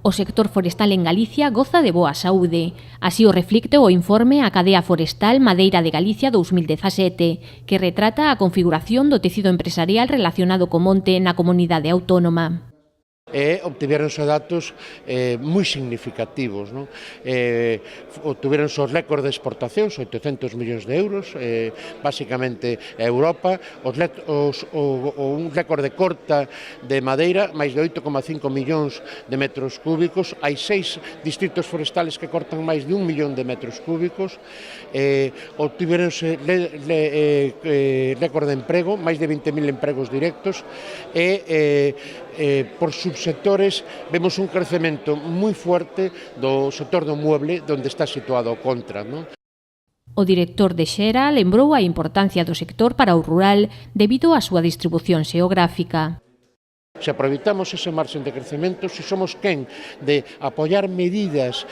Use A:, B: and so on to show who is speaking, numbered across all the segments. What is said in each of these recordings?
A: O sector forestal en Galicia goza de boa saúde. Así o reflicte o informe A Cadea Forestal Madeira de Galicia 2017, que retrata a configuración do tecido empresarial relacionado co monte na comunidade autónoma.
B: Obtiveronse datos moi significativos, non? Obtiveronse os récords de exportacións, 800 millóns de euros, basicamente a Europa, un récord de corta de madeira, máis de 8,5 millóns de metros cúbicos, hai 6 distritos forestales que cortan máis de 1 millón de metros cúbicos, obtiveronse récord de emprego, máis de 20.000 empregos directos, por subsectores vemos un crecemento moi fuerte do sector do mueble, onde está situado o Contra, non?
A: O director de Xera lembrou a importancia do sector para o rural debido á súa distribución xeográfica.
B: Se aproveitamos ese marxen de crecemento, se somos quen de apoiar medidas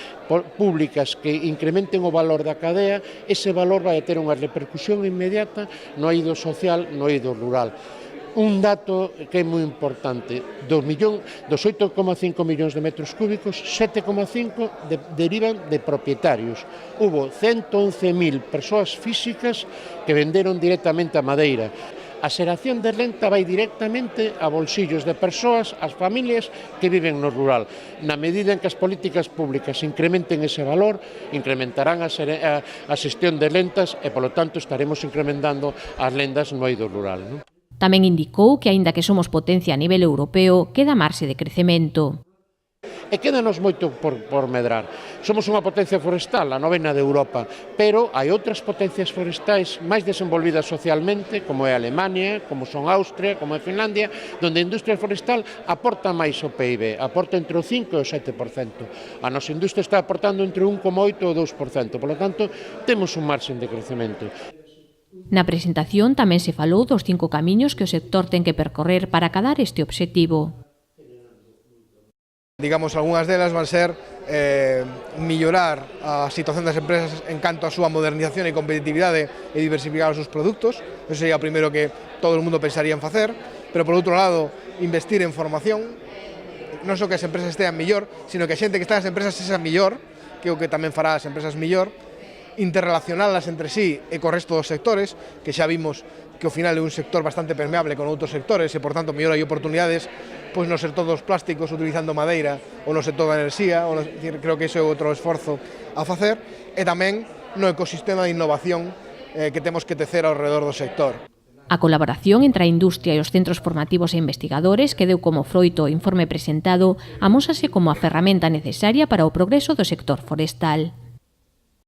B: públicas que incrementen o valor da cadea, ese valor vai ter unha repercusión inmediata no eido social, no eido rural. Un dato que é moi importante, dos 8,5 millóns de metros cúbicos, 7,5 derivan de propietarios. Hubo 111.000 persoas físicas que venderon directamente a madeira. A xeración de renta vai directamente a bolsillos de persoas, as familias que viven no rural. Na medida en que as políticas públicas incrementen ese valor, incrementarán a xestión de rentas e, polo tanto, estaremos incrementando as rendas no eido rural, non?
A: Tamén indicou que, aínda que somos potencia a nivel europeo, queda marxe de crecemento.
B: E quédanos moito por medrar. Somos unha potencia forestal, a 9ª de Europa, pero hai outras potencias forestais máis desenvolvidas socialmente, como é Alemania, como son Austria, como é Finlandia, onde a industria forestal aporta máis ao PIB, aporta entre o 5 e o 7%. A nosa industria está aportando entre 1,8 e o 2%, polo tanto, temos un marxen de crecemento.
A: Na presentación tamén se falou dos 5 camiños que o sector ten que percorrer para acadar este obxectivo.
C: Digamos, algunhas delas van ser mellorar a situación das empresas en canto a súa modernización e competitividade e diversificar os seus produtos. Eso sería o primeiro que todo o mundo pensaría en facer, pero por outro lado, investir en formación, non só que as empresas estean mellor, sino que a xente que está nas empresas sexa mellor, que é o que tamén fará as empresas mellor, interrelacionalas entre sí e co resto dos sectores, que xa vimos que ao final é un sector bastante permeable con outros sectores e, por tanto, mellor hai oportunidades pois no sector dos plásticos utilizando madeira ou no sector da enerxía, creo que iso é outro esforzo a facer, e tamén no ecosistema de innovación que temos que tecer ao redor do sector.
A: A colaboración entre a industria e os centros formativos e investigadores que deu como froito o informe presentado amósase como a ferramenta necesaria para o progreso do sector forestal.